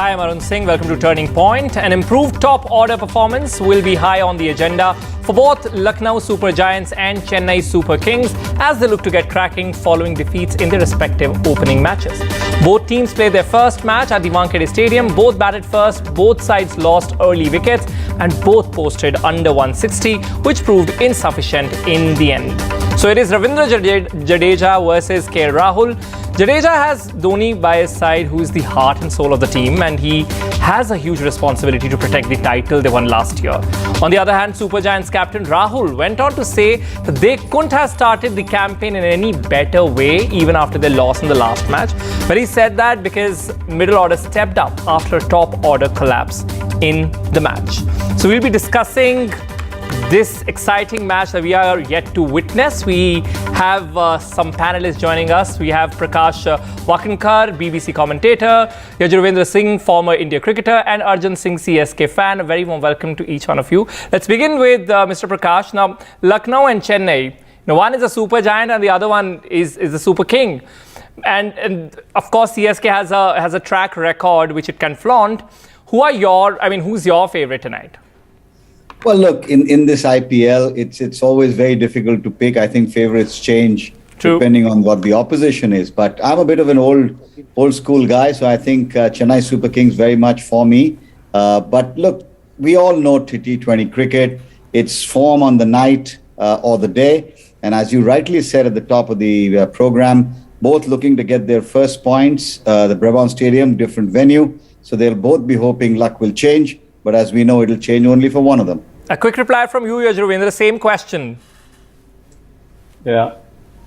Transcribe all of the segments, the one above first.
Hi, I'm Arun Singh. Welcome to Turning Point. An improved top order performance will be high on the agenda for both Lucknow Super Giants and Chennai Super Kings as they look to get cracking following defeats in their respective opening matches. Both teams played their first match at the Wankhede Stadium. Both batted first, both sides lost early wickets, and both posted under 160, which proved insufficient in the end. So it is Ravindra Jadeja versus KL Rahul. Jadeja has Dhoni by his side, who is the heart and soul of the team, and he has a huge responsibility to protect the title they won last year. On the other hand, Super Giants captain Rahul went on to say that they couldn't have started the campaign in any better way even after their loss in the last match. But he said that because middle order stepped up after a top order collapse in the match. So we'll be discussing this exciting match that we are yet to witness. We have some panelists joining us. We have Prakash Wakankar, BBC commentator, Yajurvindra Singh, former India cricketer, and Arjan Singh, CSK fan. A very warm welcome to each one of you. Let's begin with Mr. Prakash. Now, Lucknow and Chennai. Now, one is a super giant and the other one is a super king. And of course, CSK has a track record which it can flaunt. Who's your favorite tonight? Well, look, in this IPL, it's always very difficult to pick. I think favorites change depending on what the opposition is. But I'm a bit of an old school guy, so I think Chennai Super Kings very much for me. But look, we all know T20 cricket. It's form on the night or the day. And as you rightly said at the top of the program, both looking to get their first points. The Brabant Stadium, different venue. So they'll both be hoping luck will change. But as we know, it'll change only for one of them. A quick reply from you, Yajurvindra. Same question. Yeah.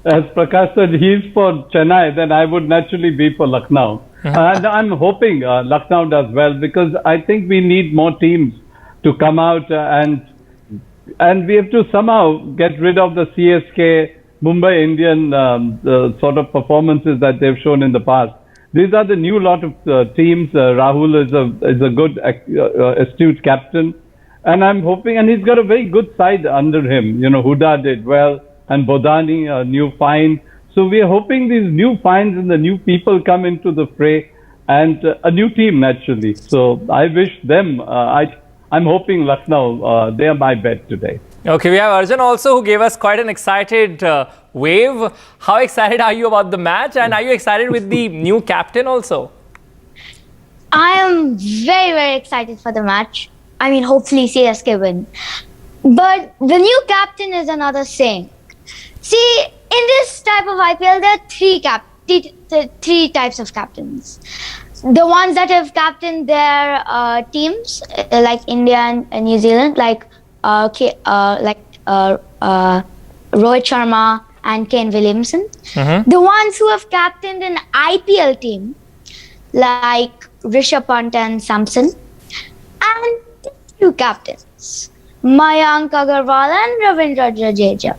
As Prakash said, he's for Chennai, then I would naturally be for Lucknow. And I'm hoping Lucknow does well because I think we need more teams to come out and we have to somehow get rid of the CSK, Mumbai Indian sort of performances that they've shown in the past. These are the new lot of teams. Rahul is a good, astute captain. And I'm hoping, and he's got a very good side under him. You know, Huda did well, and Bodani, a new find. So we are hoping these new finds and the new people come into the fray, and a new team naturally. So I wish them. I'm hoping Lucknow. They are my bet today. Okay, we have Arjan also, who gave us quite an excited wave. How excited are you about the match, and are you excited with the new captain also? I am very, very excited for the match. I mean, hopefully CSK win. But the new captain is another thing. See, in this type of IPL, there are three types of captains. The ones that have captained their teams, like India and New Zealand, like Rohit Sharma and Kane Williamson. The ones who have captained an IPL team, like Rishabh Pant and Samson. And two captains, Mayank Agarwal and Ravindra Jadeja.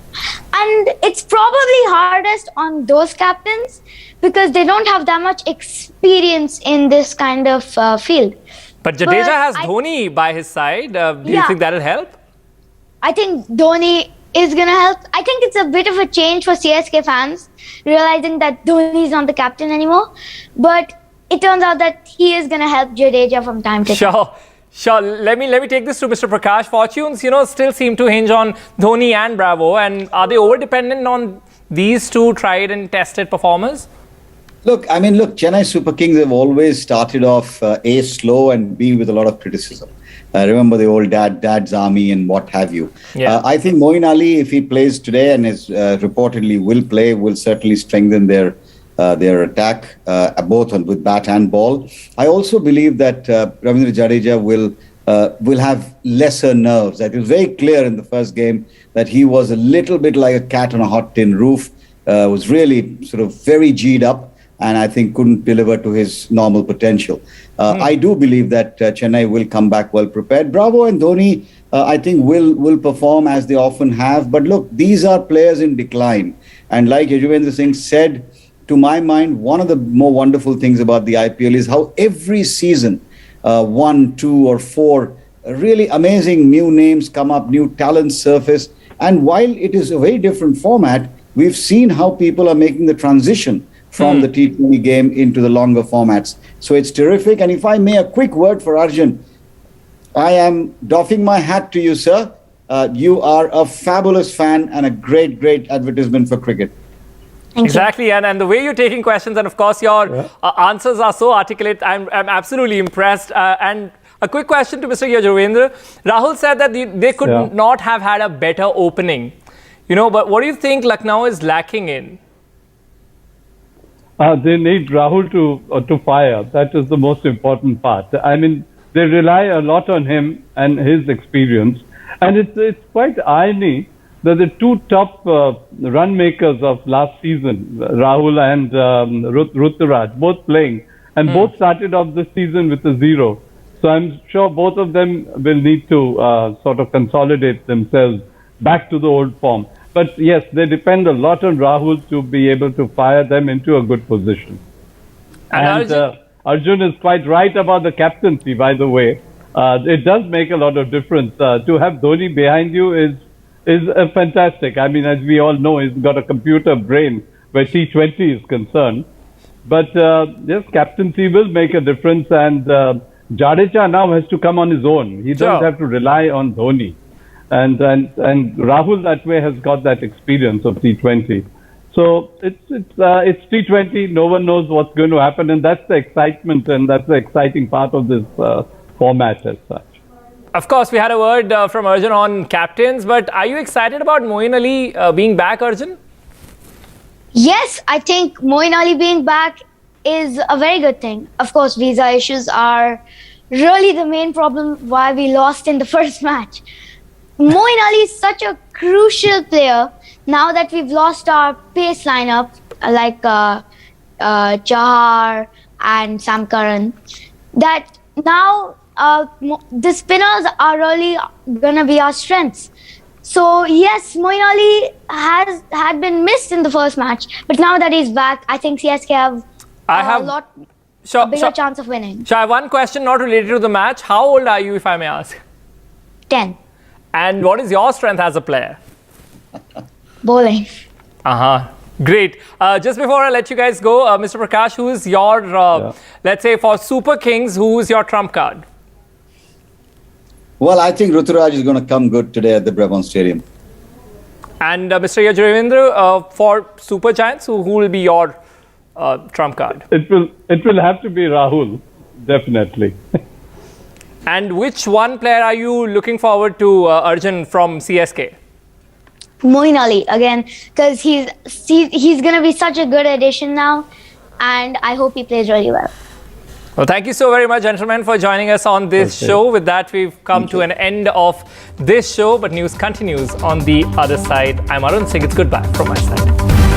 And it's probably hardest on those captains because they don't have that much experience in this kind of field. But Jadeja has Dhoni by his side. Do you think that'll help? I think Dhoni is going to help. I think it's a bit of a change for CSK fans, realizing that Dhoni is not the captain anymore. But it turns out that he is going to help Jadeja from time to time. Sure. Let me take this to Mr. Prakash. Fortunes, still seem to hinge on Dhoni and Bravo. And are they over-dependent on these two tried and tested performers? Look, Chennai Super Kings have always started off A, slow, and B, with a lot of criticism. Remember the old dad's army and what have you. Yeah. I think Moeen Ali, if he plays today and is reportedly will play, will certainly strengthen their attack, both with bat and ball. I also believe that Ravindra Jadeja will have lesser nerves. It was very clear in the first game that he was a little bit like a cat on a hot tin roof, was really sort of very G'd up, and I think couldn't deliver to his normal potential. I do believe that Chennai will come back well prepared. Bravo and Dhoni, I think, will perform as they often have. But look, these are players in decline. And like Yajurvindra Singh said, to my mind, one of the more wonderful things about the IPL is how every season, 1, 2 or 4 really amazing new names come up, new talents surface. And while it is a very different format, we've seen how people are making the transition from the T20 game into the longer formats. So it's terrific. And if I may, a quick word for Arjun. I am doffing my hat to you, sir. You are a fabulous fan and a great, great advertisement for cricket. Exactly, and the way you're taking questions, and of course your answers are so articulate. I'm absolutely impressed. And a quick question to Mr. Yajurvindra. Rahul said that they could not have had a better opening. But what do you think Lucknow is lacking in? They need Rahul to fire. That is the most important part. I mean, they rely a lot on him and his experience. And it's quite irony that the two top run makers of last season, Rahul and Ruturaj, both playing, and both started off this season with a 0. So I'm sure both of them will need to sort of consolidate themselves back to the old form. But yes, they depend a lot on Rahul to be able to fire them into a good position. And Arjun is quite right about the captaincy, by the way. It does make a lot of difference. To have Dhoni behind you is fantastic. I mean, as we all know, he's got a computer brain where T20 is concerned. But yes, captaincy will make a difference. And Jadeja now has to come on his own. He doesn't have to rely on Dhoni. And Rahul that way has got that experience of T20. So it's T20. No one knows what's going to happen, and that's the excitement, and that's the exciting part of this format as such. Of course, we had a word from Arjun on captains, but are you excited about Moeen Ali being back, Arjun? Yes, I think Moeen Ali being back is a very good thing. Of course, visa issues are really the main problem why we lost in the first match. Moeen Ali is such a crucial player now that we've lost our pace lineup like Chahar and Sam Curran, that now the spinners are really going to be our strengths. So yes, Moeen Ali had been missed in the first match, but now that he's back, I think CSK have a bigger chance of winning. So I have one question not related to the match. How old are you, if I may ask? 10. And what is your strength as a player? Bowling. Great. Just before I let you guys go, Mr. Prakash, who is your, let's say for Super Kings, who is your trump card? Well, I think Ruturaj is going to come good today at the Brabant Stadium. And Mr. Yajurvindra, for Super Giants, who will be your trump card? It will have to be Rahul, definitely. And which one player are you looking forward to, Arjun, from CSK? Moeen Ali again, because he's going to be such a good addition now, and I hope he plays really well. Well, thank you so very much, gentlemen, for joining us on this show. With that, we've come to an end of this show, but news continues on the other side. I'm Arun Singh. It's goodbye from my side.